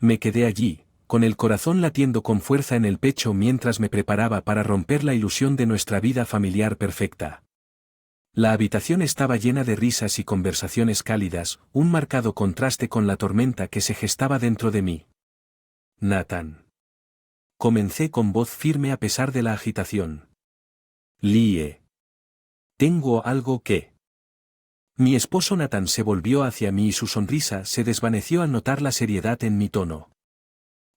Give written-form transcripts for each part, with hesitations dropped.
Me quedé allí, con el corazón latiendo con fuerza en el pecho mientras me preparaba para romper la ilusión de nuestra vida familiar perfecta. La habitación estaba llena de risas y conversaciones cálidas, un marcado contraste con la tormenta que se gestaba dentro de mí. Nathan. Comencé con voz firme a pesar de la agitación. Lie. Tengo algo que... Mi esposo Nathan se volvió hacia mí y su sonrisa se desvaneció al notar la seriedad en mi tono.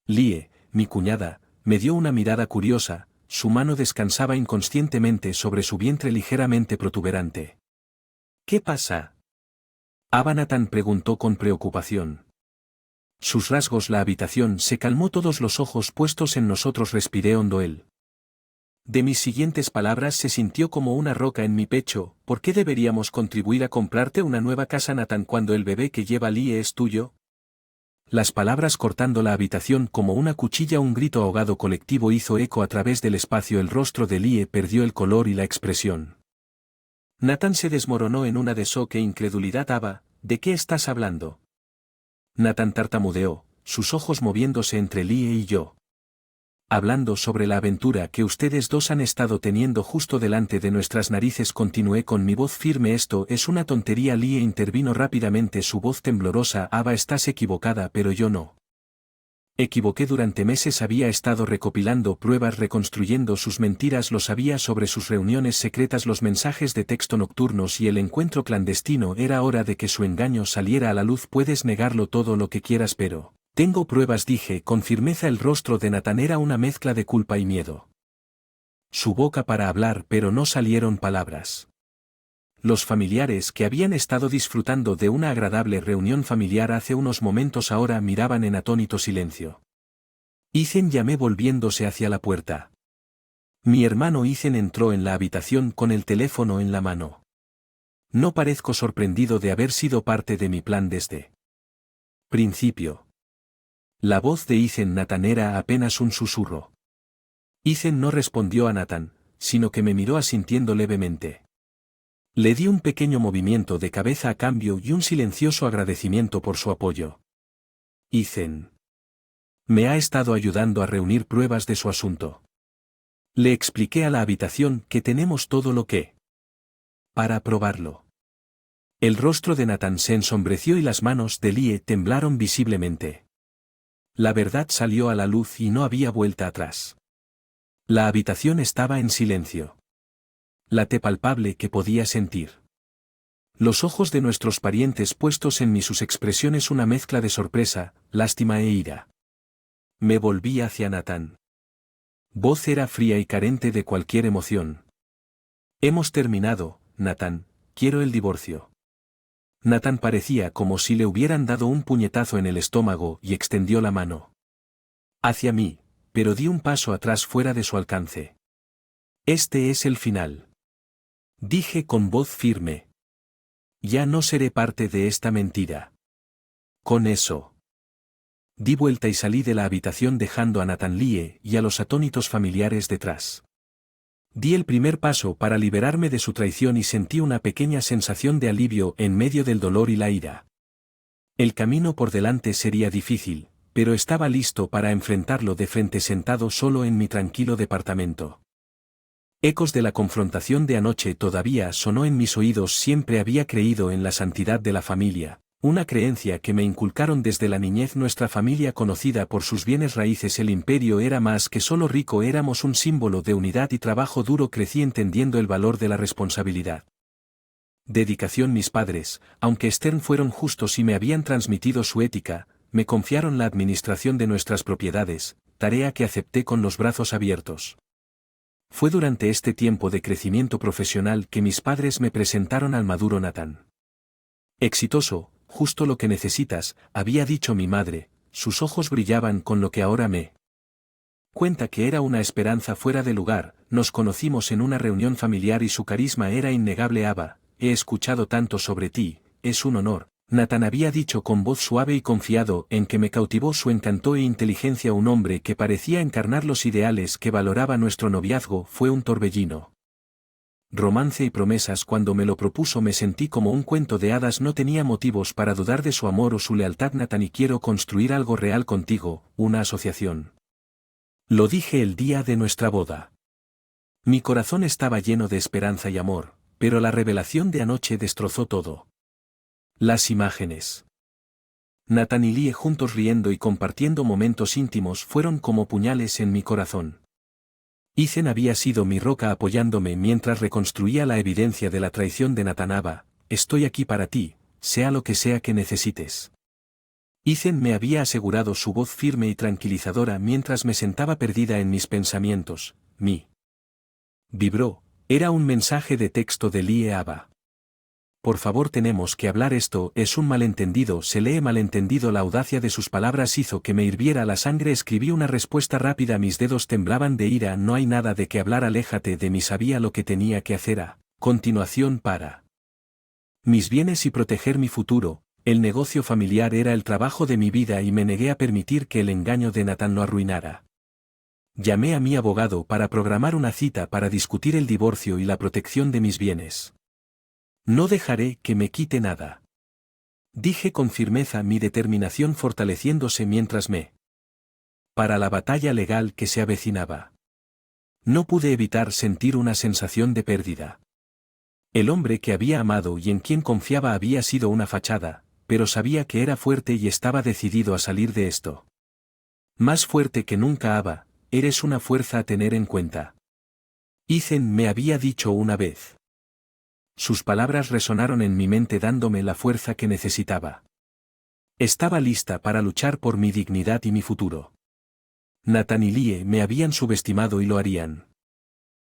Lie, mi cuñada, me dio una mirada curiosa, su mano descansaba inconscientemente sobre su vientre ligeramente protuberante. ¿Qué pasa? Abba Nathan preguntó con preocupación. Sus rasgos la habitación se calmó todos los ojos puestos en nosotros respiré hondo él. De mis siguientes palabras se sintió como una roca en mi pecho, ¿por qué deberíamos contribuir a comprarte una nueva casa Nathan cuando el bebé que lleva Lie es tuyo? Las palabras cortando la habitación como una cuchilla un grito ahogado colectivo hizo eco a través del espacio el rostro de Lie perdió el color y la expresión. Nathan se desmoronó en una de shock e incredulidad Abba, ¿de qué estás hablando? Nathan tartamudeó, sus ojos moviéndose entre Lie y yo. Hablando sobre la aventura que ustedes dos han estado teniendo justo delante de nuestras narices continué con mi voz firme esto es una tontería Lie intervino rápidamente su voz temblorosa Abba estás equivocada pero yo no. Equivoqué durante meses había estado recopilando pruebas reconstruyendo sus mentiras lo sabía sobre sus reuniones secretas los mensajes de texto nocturnos y el encuentro clandestino era hora de que su engaño saliera a la luz puedes negarlo todo lo que quieras pero, tengo pruebas dije con firmeza el rostro de Nathan era una mezcla de culpa y miedo. Su boca para hablar pero no salieron palabras. Los familiares que habían estado disfrutando de una agradable reunión familiar hace unos momentos ahora miraban en atónito silencio. Ethan llamé volviéndose hacia la puerta. Mi hermano Ethan entró en la habitación con el teléfono en la mano. No parezco sorprendido de haber sido parte de mi plan desde principio. La voz de Nathan era apenas un susurro. Ethan no respondió a Nathan, sino que me miró asintiendo levemente. Le di un pequeño movimiento de cabeza a cambio y un silencioso agradecimiento por su apoyo. Ethan. Me ha estado ayudando a reunir pruebas de su asunto. Le expliqué a la habitación que tenemos todo lo que... para probarlo. El rostro de Nathan se ensombreció y las manos de Lie temblaron visiblemente. La verdad salió a la luz y no había vuelta atrás. La habitación estaba en silencio. La té palpable que podía sentir. Los ojos de nuestros parientes puestos en mí sus expresiones una mezcla de sorpresa, lástima e ira. Me volví hacia Nathan. Voz era fría y carente de cualquier emoción. Hemos terminado, Nathan, quiero el divorcio. Nathan parecía como si le hubieran dado un puñetazo en el estómago y extendió la mano. Hacia mí, pero di un paso atrás fuera de su alcance. Este es el final. Dije con voz firme. Ya no seré parte de esta mentira. Con eso. Di vuelta y salí de la habitación dejando a Nathan Lie y a los atónitos familiares detrás. Di el primer paso para liberarme de su traición y sentí una pequeña sensación de alivio en medio del dolor y la ira. El camino por delante sería difícil, pero estaba listo para enfrentarlo de frente sentado solo en mi tranquilo departamento. Ecos de la confrontación de anoche todavía sonó en mis oídos siempre había creído en la santidad de la familia, una creencia que me inculcaron desde la niñez nuestra familia conocida por sus bienes raíces el imperio era más que solo rico éramos un símbolo de unidad y trabajo duro crecí entendiendo el valor de la responsabilidad. Dedicación mis padres, aunque Stern fueron justos y me habían transmitido su ética, me confiaron la administración de nuestras propiedades, tarea que acepté con los brazos abiertos. Fue durante este tiempo de crecimiento profesional que mis padres me presentaron al maduro Nathan. Exitoso, justo lo que necesitas, había dicho mi madre, sus ojos brillaban con lo que ahora me cuenta que era una esperanza fuera de lugar, nos conocimos en una reunión familiar y su carisma era innegable Abba, he escuchado tanto sobre ti, es un honor. Nathan había dicho con voz suave y confiado en que me cautivó su encanto e inteligencia un hombre que parecía encarnar los ideales que valoraba nuestro noviazgo fue un torbellino. romance y promesas. Cuando me lo propuso me sentí como un cuento de hadas. No tenía motivos para dudar de su amor o su lealtad. Nathan, y quiero construir algo real contigo, una asociación. Lo dije el día de nuestra boda. Mi corazón estaba lleno de esperanza y amor, pero la revelación de anoche destrozó todo. Las imágenes. Nathan y Lie juntos riendo y compartiendo momentos íntimos fueron como puñales en mi corazón. Ethan había sido mi roca apoyándome mientras reconstruía la evidencia de la traición de Nathan. Ava, estoy aquí para ti, sea lo que sea que necesites. Ethan me había asegurado, su voz firme y tranquilizadora mientras me sentaba perdida en mis pensamientos. Vibró, era un mensaje de texto de Lie a Ava. Por favor, tenemos que hablar, esto es un malentendido. Se lee malentendido. La audacia de sus palabras hizo que me hirviera la sangre. Escribí una respuesta rápida, mis dedos temblaban de ira. No hay nada de qué hablar, aléjate de mí. Sabía lo que tenía que hacer a continuación para mis bienes y proteger mi futuro. El negocio familiar era el trabajo de mi vida y me negué a permitir que el engaño de Nathan lo arruinara. Llamé a mi abogado para programar una cita para discutir el divorcio y la protección de mis bienes. No dejaré que me quite nada. Dije con firmeza, mi determinación fortaleciéndose mientras me para la batalla legal que se avecinaba. No pude evitar sentir una sensación de pérdida. El hombre que había amado y en quien confiaba había sido una fachada, pero sabía que era fuerte y estaba decidido a salir de esto. Más fuerte que nunca. Ava, eres una fuerza a tener en cuenta. Ethan me había dicho una vez. Sus palabras resonaron en mi mente dándome la fuerza que necesitaba. Estaba lista para luchar por mi dignidad y mi futuro. Nathan y Lie me habían subestimado y lo harían.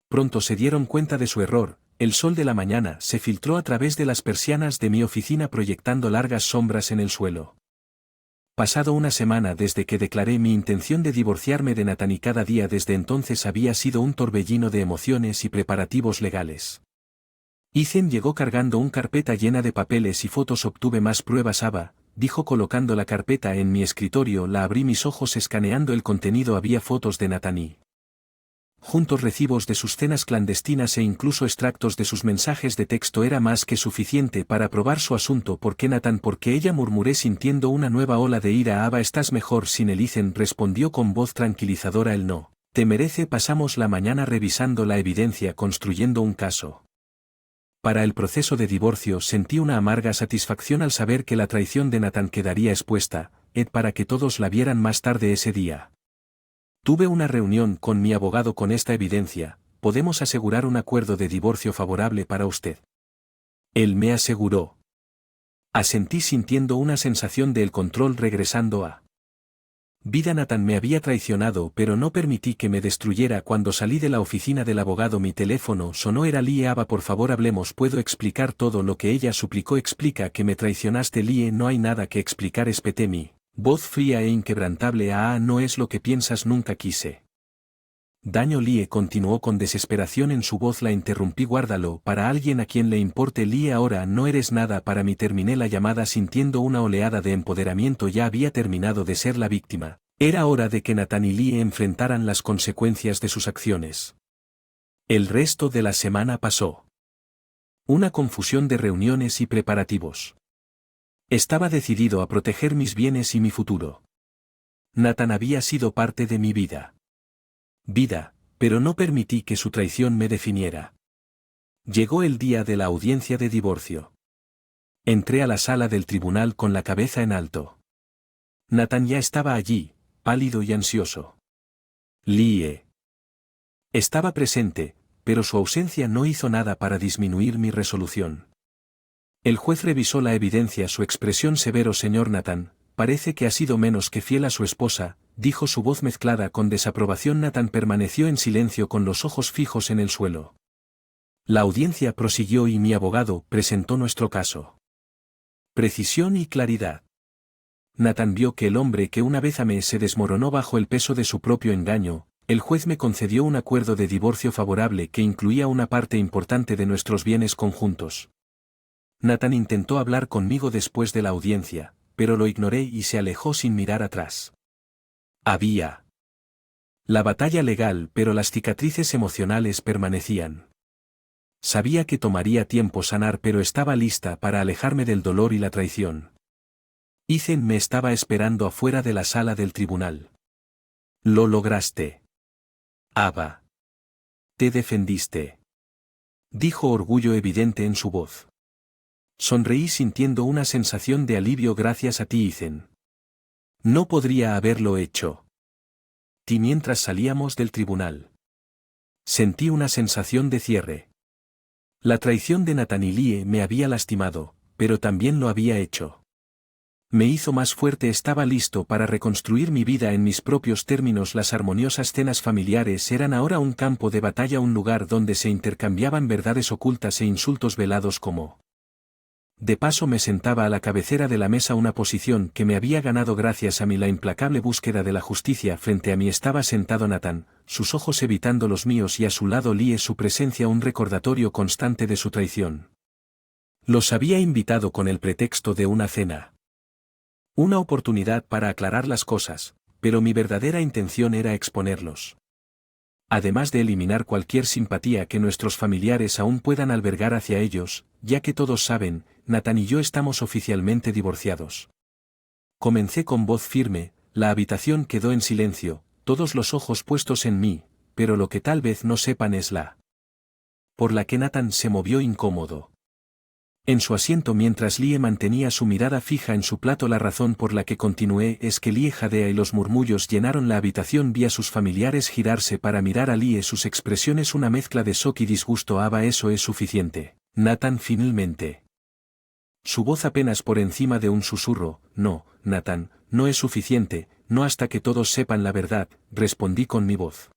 Pronto se dieron cuenta de su error. El sol de la mañana se filtró a través de las persianas de mi oficina proyectando largas sombras en el suelo. Pasado una semana desde que declaré mi intención de divorciarme de Nathan y cada día desde entonces había sido un torbellino de emociones y preparativos legales. Ethan llegó cargando una carpeta llena de papeles y fotos. Obtuve más pruebas. Ava, dijo colocando la carpeta en mi escritorio. La abrí, mis ojos escaneando el contenido. Había fotos de Nathan y juntos recibos de sus cenas clandestinas e incluso extractos de sus mensajes de texto. Era más que suficiente para probar su asunto. ¿Por qué Nathan? Porque ella, murmuré sintiendo una nueva ola de ira. Ava, estás mejor sin él. Ethan respondió con voz tranquilizadora. Él no te merece. Pasamos la mañana revisando la evidencia, construyendo un caso. Para el proceso de divorcio sentí una amarga satisfacción al saber que la traición de Nathan quedaría expuesta, para que todos la vieran. Más tarde ese día tuve una reunión con mi abogado. Con esta evidencia, podemos asegurar un acuerdo de divorcio favorable para usted. Él me aseguró. Asentí sintiendo una sensación de el control regresando a vida. Nathan me había traicionado, pero no permití que me destruyera. Cuando salí de la oficina del abogado mi teléfono sonó. Era Lie. Ava, por favor hablemos, puedo explicar todo lo que ella suplicó. Explica que me traicionaste. Lie, no hay nada que explicar, espeté mi voz fría e inquebrantable. No es lo que piensas, nunca quise daño. Lie continuó con desesperación en su voz. La interrumpí. Guárdalo para alguien a quien le importe. Lie, ahora no eres nada para mí. Terminé la llamada sintiendo una oleada de empoderamiento. Ya había terminado de ser la víctima. Era hora de que Nathan y Lie enfrentaran las consecuencias de sus acciones. El resto de la semana pasó. Una confusión de reuniones y preparativos. Estaba decidido a proteger mis bienes y mi futuro. Nathan había sido parte de mi vida, pero no permití que su traición me definiera. Llegó el día de la audiencia de divorcio. Entré a la sala del tribunal con la cabeza en alto. Nathan ya estaba allí, pálido y ansioso. Lie estaba presente, pero su ausencia no hizo nada para disminuir mi resolución. El juez revisó la evidencia. Su expresión severo. Señor Nathan, parece que ha sido menos que fiel a su esposa, dijo, su voz mezclada con desaprobación. Nathan permaneció en silencio con los ojos fijos en el suelo. La audiencia prosiguió y mi abogado presentó nuestro caso. Precisión y claridad. Nathan vio que el hombre que una vez amé se desmoronó bajo el peso de su propio engaño. El juez me concedió un acuerdo de divorcio favorable que incluía una parte importante de nuestros bienes conjuntos. Nathan intentó hablar conmigo después de la audiencia, pero lo ignoré y se alejó sin mirar atrás. Había la batalla legal, pero las cicatrices emocionales permanecían. Sabía que tomaría tiempo sanar, pero estaba lista para alejarme del dolor y la traición. Ethan me estaba esperando afuera de la sala del tribunal. Lo lograste. Ava. Te defendiste. Dijo, orgullo evidente en su voz. Sonreí sintiendo una sensación de alivio. Gracias a ti, Ethan. No podría haberlo hecho. Mientras salíamos del tribunal. Sentí una sensación de cierre. La traición de Nathan y Lie me había lastimado, pero también lo había hecho. Me hizo más fuerte. Estaba listo para reconstruir mi vida en mis propios términos. Las armoniosas cenas familiares eran ahora un campo de batalla, un lugar donde se intercambiaban verdades ocultas e insultos velados como. De paso me sentaba a la cabecera de la mesa, una posición que me había ganado gracias a la implacable búsqueda de la justicia. Frente a mí estaba sentado Nathan, sus ojos evitando los míos, y a su lado Lie, su presencia un recordatorio constante de su traición. Los había invitado con el pretexto de una cena. Una oportunidad para aclarar las cosas, pero mi verdadera intención era exponerlos. Además de eliminar cualquier simpatía que nuestros familiares aún puedan albergar hacia ellos, ya que todos saben, Nathan y yo estamos oficialmente divorciados. Comencé con voz firme. La habitación quedó en silencio, todos los ojos puestos en mí, pero lo que tal vez no sepan es la por la que Nathan se movió incómodo en su asiento mientras Lie mantenía su mirada fija en su plato. La razón por la que continué es que Lie jadea y los murmullos llenaron la habitación. Vi a sus familiares girarse para mirar a Lie, sus expresiones una mezcla de shock y disgusto. Ava, eso es suficiente. Nathan, finalmente. Su voz apenas por encima de un susurro. No, Nathan, no es suficiente, no hasta que todos sepan la verdad, respondí con mi voz.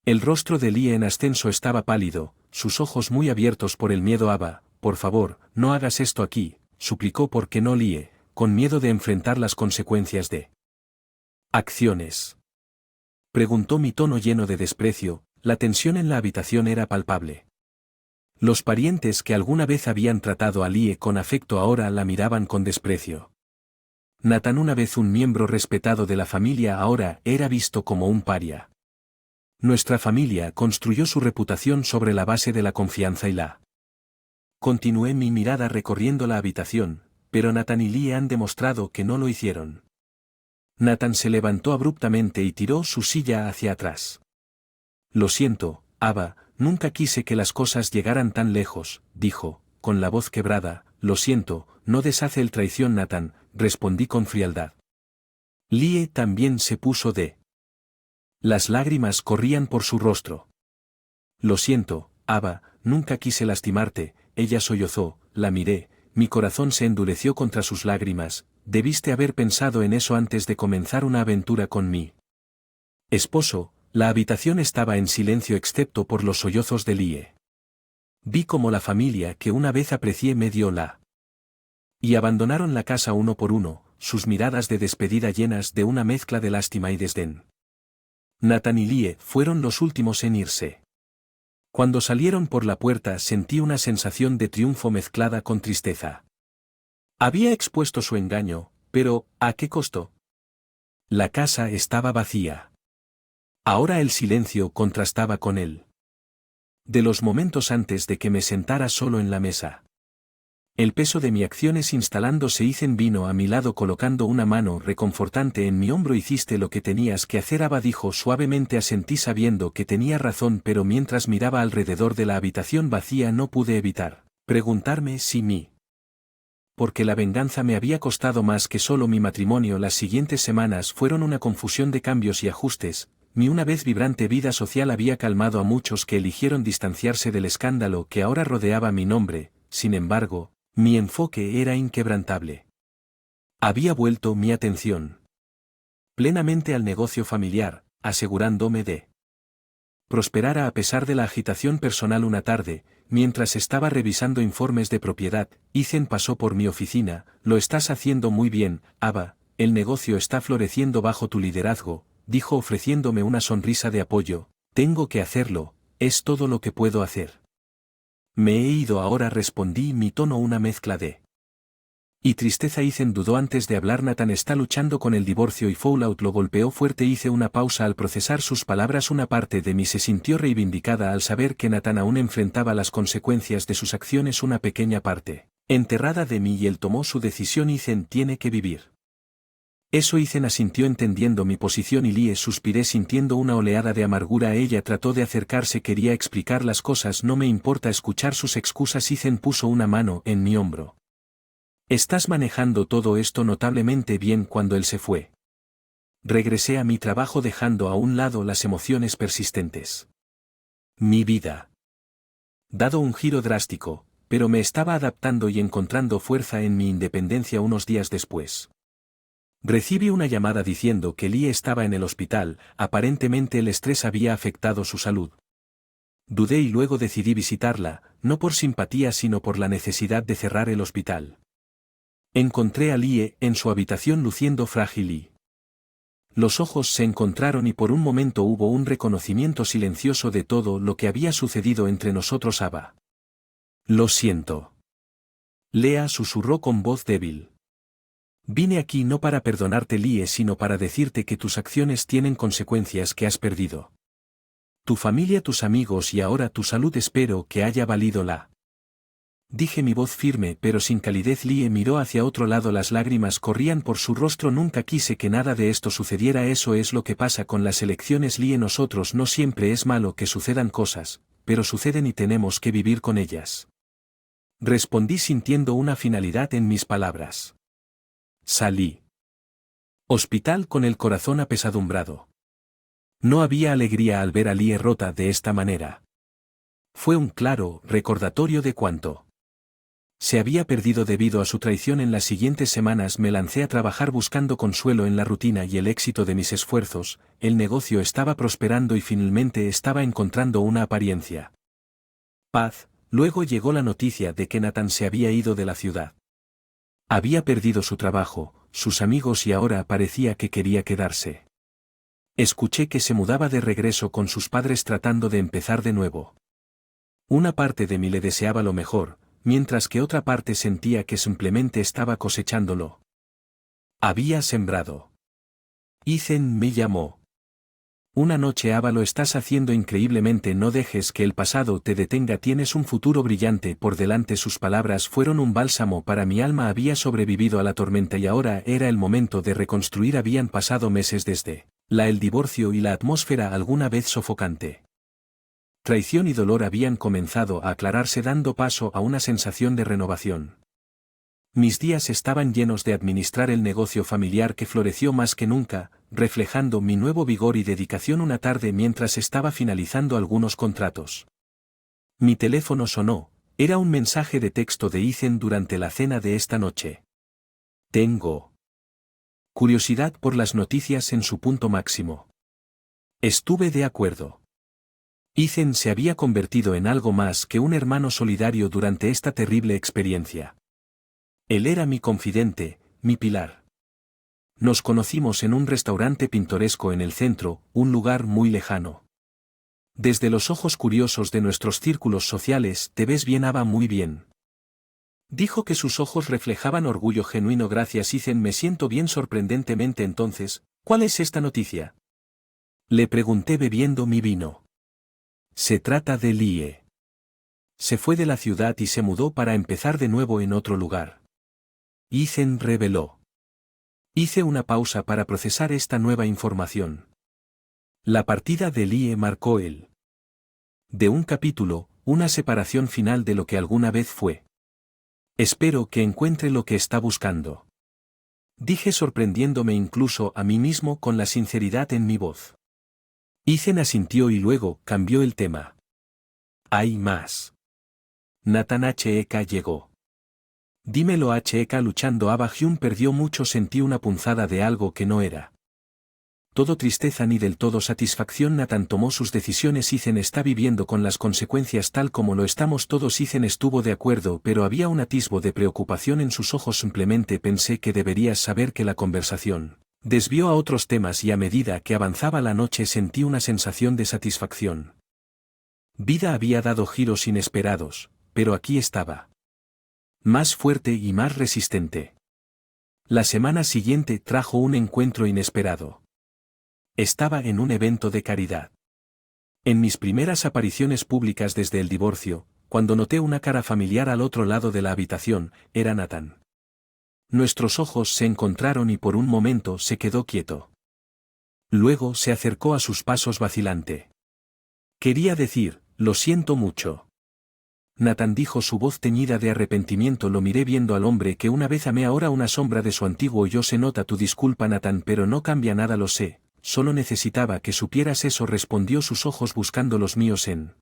El rostro de Lie en ascenso estaba pálido, sus ojos muy abiertos por el miedo. Ava, por favor, no hagas esto aquí, suplicó. ¿Por qué no, Lie? Con miedo de enfrentar las consecuencias de acciones. Preguntó, mi tono lleno de desprecio. La tensión en la habitación era palpable. Los parientes que alguna vez habían tratado a Lie con afecto ahora la miraban con desprecio. Nathan, una vez un miembro respetado de la familia, ahora era visto como un paria. Nuestra familia construyó su reputación sobre la base de la confianza y la. Continué mi mirada recorriendo la habitación, pero Nathan y Lie han demostrado que no lo hicieron. Nathan se levantó abruptamente y tiró su silla hacia atrás. Lo siento, Ava, nunca quise que las cosas llegaran tan lejos, dijo, con la voz quebrada. Lo siento, no deshace el traición, Nathan, respondí con frialdad. Lie también se puso de. Las lágrimas corrían por su rostro. Lo siento, Ava, nunca quise lastimarte, ella sollozó. La miré, mi corazón se endureció contra sus lágrimas. Debiste haber pensado en eso antes de comenzar una aventura con mi esposo. La habitación estaba en silencio excepto por los sollozos de Lie. Vi cómo la familia que una vez aprecié me dio la y abandonaron la casa uno por uno, sus miradas de despedida llenas de una mezcla de lástima y desdén. Nathan y Lie fueron los últimos en irse. Cuando salieron por la puerta sentí una sensación de triunfo mezclada con tristeza. Había expuesto su engaño, pero ¿a qué costo? La casa estaba vacía. Ahora el silencio contrastaba con él. De los momentos antes de que me sentara solo en la mesa. El peso de mis acciones instalándose. Ethan vino a mi lado colocando una mano reconfortante en mi hombro. Hiciste lo que tenías que hacer, Ava, dijo suavemente. Asentí sabiendo que tenía razón, pero mientras miraba alrededor de la habitación vacía no pude evitar preguntarme si porque la venganza me había costado más que solo mi matrimonio. Las siguientes semanas fueron una confusión de cambios y ajustes. Mi una vez vibrante vida social había calmado a muchos que eligieron distanciarse del escándalo que ahora rodeaba mi nombre. Sin embargo, mi enfoque era inquebrantable. Había vuelto mi atención plenamente al negocio familiar, asegurándome de prosperar a pesar de la agitación personal. Una tarde, mientras estaba revisando informes de propiedad, Ethan pasó por mi oficina. Lo estás haciendo muy bien, Ava, el negocio está floreciendo bajo tu liderazgo, dijo ofreciéndome una sonrisa de apoyo. Tengo que hacerlo, es todo lo que puedo hacer. Me he ido ahora, respondí, mi tono una mezcla de Y tristeza. Ethan dudó antes de hablar. Nathan está luchando con el divorcio y Fallout lo golpeó fuerte. Hice una pausa al procesar sus palabras. Una parte de mí se sintió reivindicada al saber que Nathan aún enfrentaba las consecuencias de sus acciones. Una pequeña parte, enterrada de mí, y él tomó su decisión. Ethan tiene que vivir. Eso. Ethan asintió entendiendo mi posición y Lie suspiré sintiendo una oleada de amargura. Ella trató de acercarse. Quería explicar las cosas. No me importa escuchar sus excusas. Ethan puso una mano en mi hombro. Estás manejando todo esto notablemente bien. Cuando él se fue, regresé a mi trabajo dejando a un lado las emociones persistentes. Mi vida dado un giro drástico, pero me estaba adaptando y encontrando fuerza en mi independencia. Unos días después, recibí una llamada diciendo que Lie estaba en el hospital. Aparentemente el estrés había afectado su salud. Dudé y luego decidí visitarla, no por simpatía sino por la necesidad de cerrar el hospital. Encontré a Lie en su habitación luciendo frágil y los ojos se encontraron y por un momento hubo un reconocimiento silencioso de todo lo que había sucedido entre nosotros. Ava. Lo siento. Lea susurró con voz débil. Vine aquí no para perdonarte, Lie, sino para decirte que tus acciones tienen consecuencias. Que has perdido tu familia, tus amigos y ahora tu salud. Espero que haya valido la. Dije, mi voz firme pero sin calidez. Lie miró hacia otro lado. Las lágrimas corrían por su rostro. Nunca quise que nada de esto sucediera. Eso es lo que pasa con las elecciones, Lie. Nosotros no siempre es malo que sucedan cosas, pero suceden y tenemos que vivir con ellas. Respondí sintiendo una finalidad en mis palabras. Salí hospital con el corazón apesadumbrado. No había alegría al ver a Lie rota de esta manera. Fue un claro recordatorio de cuánto se había perdido debido a su traición. En las siguientes semanas me lancé a trabajar buscando consuelo en la rutina y el éxito de mis esfuerzos. El negocio estaba prosperando y finalmente estaba encontrando una apariencia paz. Luego llegó la noticia de que Nathan se había ido de la ciudad. Había perdido su trabajo, sus amigos y ahora parecía que quería quedarse. Escuché que se mudaba de regreso con sus padres tratando de empezar de nuevo. Una parte de mí le deseaba lo mejor, mientras que otra parte sentía que simplemente estaba cosechándolo. Había sembrado. Ethan me llamó. Una noche. Ava, lo estás haciendo increíblemente. No dejes que el pasado te detenga. Tienes un futuro brillante por delante. Sus palabras fueron un bálsamo para mi alma. Había sobrevivido a la tormenta y ahora era el momento de reconstruir. Habían pasado meses desde el divorcio y la atmósfera alguna vez sofocante. Traición y dolor habían comenzado a aclararse, dando paso a una sensación de renovación. Mis días estaban llenos de administrar el negocio familiar que floreció más que nunca, reflejando mi nuevo vigor y dedicación. Una tarde, mientras estaba finalizando algunos contratos, mi teléfono sonó. Era un mensaje de texto de Ethan durante la cena de esta noche. Tengo curiosidad por las noticias en su punto máximo. Estuve de acuerdo. Ethan se había convertido en algo más que un hermano solidario durante esta terrible experiencia. Él era mi confidente, mi pilar. Nos conocimos en un restaurante pintoresco en el centro, un lugar muy lejano. Desde los ojos curiosos de nuestros círculos sociales, te ves bien, Ava, muy bien. Dijo que sus ojos reflejaban orgullo genuino. Gracias, Ethan, me siento bien. Sorprendentemente. Entonces, ¿cuál es esta noticia? Le pregunté bebiendo mi vino. Se trata de Lie. Se fue de la ciudad y se mudó para empezar de nuevo en otro lugar. Ethan reveló. Hice una pausa para procesar esta nueva información. La partida de Lie marcó el de un capítulo, una separación final de lo que alguna vez fue. Espero que encuentre lo que está buscando. Dije, sorprendiéndome incluso a mí mismo con la sinceridad en mi voz. Ethan asintió y luego cambió el tema. Hay más. Nathan H.E.K. llegó. Dímelo. H.E.K. luchando. Ava Hyun perdió mucho. Sentí una punzada de algo que no era todo tristeza ni del todo satisfacción. Nathan tomó sus decisiones. Ethan está viviendo con las consecuencias tal como lo estamos todos. Ethan estuvo de acuerdo, pero había un atisbo de preocupación en sus ojos. Simplemente pensé que deberías saber que la conversación desvió a otros temas y a medida que avanzaba la noche sentí una sensación de satisfacción. Vida había dado giros inesperados, pero aquí estaba. Más fuerte y más resistente. La semana siguiente trajo un encuentro inesperado. Estaba en un evento de caridad. En mis primeras apariciones públicas desde el divorcio, cuando noté una cara familiar al otro lado de la habitación, era Nathan. Nuestros ojos se encontraron y por un momento se quedó quieto. Luego se acercó a sus pasos vacilante. Quería decir, lo siento mucho. Nathan dijo, su voz teñida de arrepentimiento. Lo miré viendo al hombre que una vez amé, ahora una sombra de su antiguo yo. Se nota tu disculpa, Nathan, pero no cambia nada, lo sé, solo necesitaba que supieras eso, respondió, sus ojos buscando los míos en.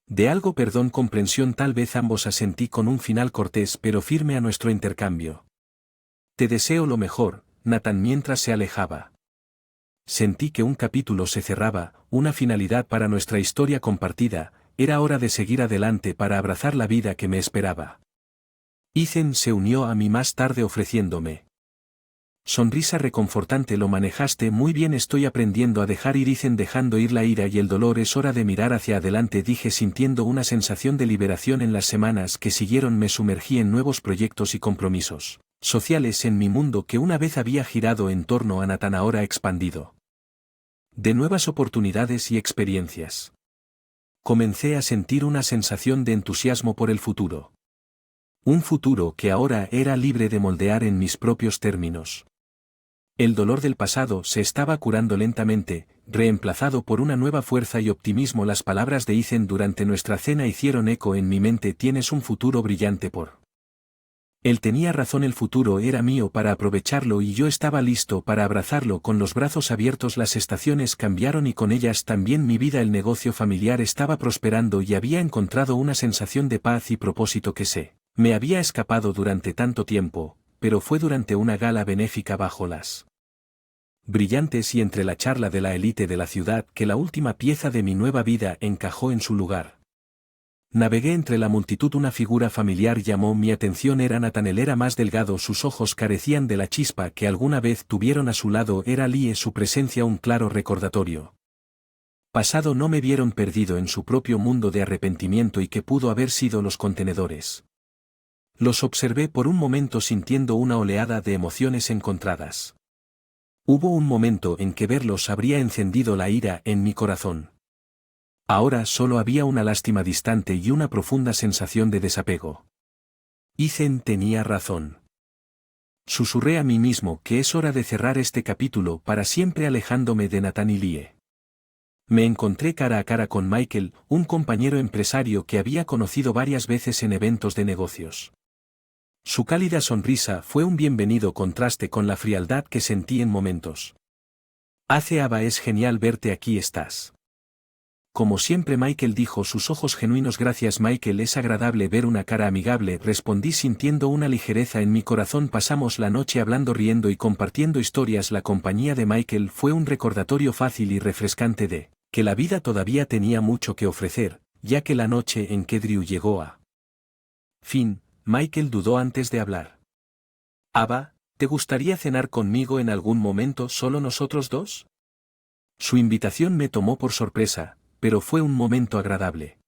De algo perdón, comprensión, tal vez ambos. Asentí con un final cortés pero firme a nuestro intercambio. Te deseo lo mejor, Nathan, mientras se alejaba. Sentí que un capítulo se cerraba, una finalidad para nuestra historia compartida. Era hora de seguir adelante para abrazar la vida que me esperaba. Ethan se unió a mí más tarde ofreciéndome. Sonrisa reconfortante. Lo manejaste muy bien, estoy aprendiendo a dejar ir. Ethan dejando ir la ira y el dolor. Es hora de mirar hacia adelante, dije sintiendo una sensación de liberación. En las semanas que siguieron me sumergí en nuevos proyectos y compromisos sociales en mi mundo que una vez había girado en torno a Nathan, ahora expandido. De nuevas oportunidades y experiencias. Comencé a sentir una sensación de entusiasmo por el futuro. Un futuro que ahora era libre de moldear en mis propios términos. El dolor del pasado se estaba curando lentamente, reemplazado por una nueva fuerza y optimismo. Las palabras de Ethan durante nuestra cena hicieron eco en mi mente. Tienes un futuro brillante por. Él tenía razón, el futuro era mío para aprovecharlo y yo estaba listo para abrazarlo con los brazos abiertos. Las estaciones cambiaron y con ellas también mi vida. El negocio familiar estaba prosperando y había encontrado una sensación de paz y propósito que me había escapado durante tanto tiempo, pero fue durante una gala benéfica bajo las brillantes y entre la charla de la élite de la ciudad que la última pieza de mi nueva vida encajó en su lugar. Navegué entre la multitud, una figura familiar llamó mi atención, era Nathan. Él era más delgado, sus ojos carecían de la chispa que alguna vez tuvieron a su lado. Era Lee, su presencia un claro recordatorio. Pasado, no me vieron perdido en su propio mundo de arrepentimiento y que pudo haber sido los contenedores. Los observé por un momento sintiendo una oleada de emociones encontradas. Hubo un momento en que verlos habría encendido la ira en mi corazón. Ahora solo había una lástima distante y una profunda sensación de desapego. Ethan tenía razón. Susurré a mí mismo que es hora de cerrar este capítulo para siempre, alejándome de Nathan y Lee. Me encontré cara a cara con Michael, un compañero empresario que había conocido varias veces en eventos de negocios. Su cálida sonrisa fue un bienvenido contraste con la frialdad que sentí en momentos. Aba, es genial verte aquí, estás. Como siempre, Michael dijo, sus ojos genuinos. Gracias, Michael, es agradable ver una cara amigable, respondí sintiendo una ligereza en mi corazón. Pasamos la noche hablando, riendo y compartiendo historias. La compañía de Michael fue un recordatorio fácil y refrescante de que la vida todavía tenía mucho que ofrecer, ya que la noche en que Drew llegó a fin, Michael dudó antes de hablar. Aba, ¿te gustaría cenar conmigo en algún momento, solo nosotros dos? Su invitación me tomó por sorpresa, pero fue un momento agradable.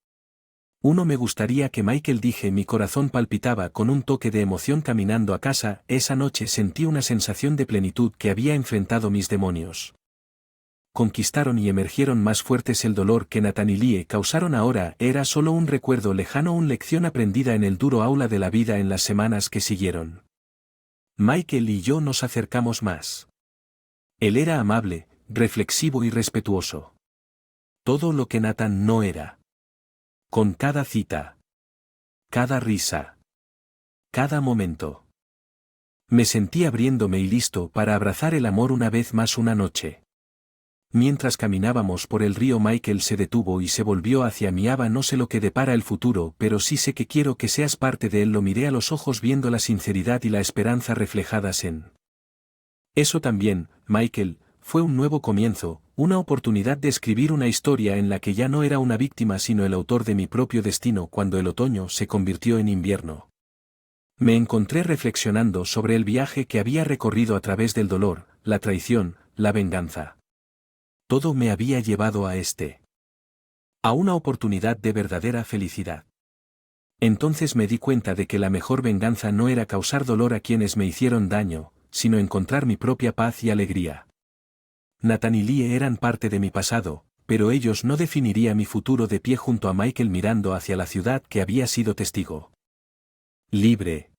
Me gustaría que Michael, dije, mi corazón palpitaba con un toque de emoción. Caminando a casa, esa noche sentí una sensación de plenitud que había enfrentado mis demonios. Conquistaron y emergieron más fuertes. El dolor que Nathan y Lee causaron ahora era solo un recuerdo lejano, una lección aprendida en el duro aula de la vida. En las semanas que siguieron, Michael y yo nos acercamos más. Él era amable, reflexivo y respetuoso. Todo lo que Nathan no era. Con cada cita, cada risa, cada momento, me sentí abriéndome y listo para abrazar el amor una vez más. Una noche, mientras caminábamos por el río, Michael se detuvo y se volvió hacia mí. Aba, no sé lo que depara el futuro, pero sí sé que quiero que seas parte de él. Lo miré a los ojos viendo la sinceridad y la esperanza reflejadas en eso también, Michael. Fue un nuevo comienzo, una oportunidad de escribir una historia en la que ya no era una víctima sino el autor de mi propio destino. Cuando el otoño se convirtió en invierno, me encontré reflexionando sobre el viaje que había recorrido a través del dolor, la traición, la venganza. Todo me había llevado a una oportunidad de verdadera felicidad. Entonces me di cuenta de que la mejor venganza no era causar dolor a quienes me hicieron daño, sino encontrar mi propia paz y alegría. Nathan y Lee eran parte de mi pasado, pero ellos no definirían mi futuro de pie junto a Michael mirando hacia la ciudad que había sido testigo. Libre.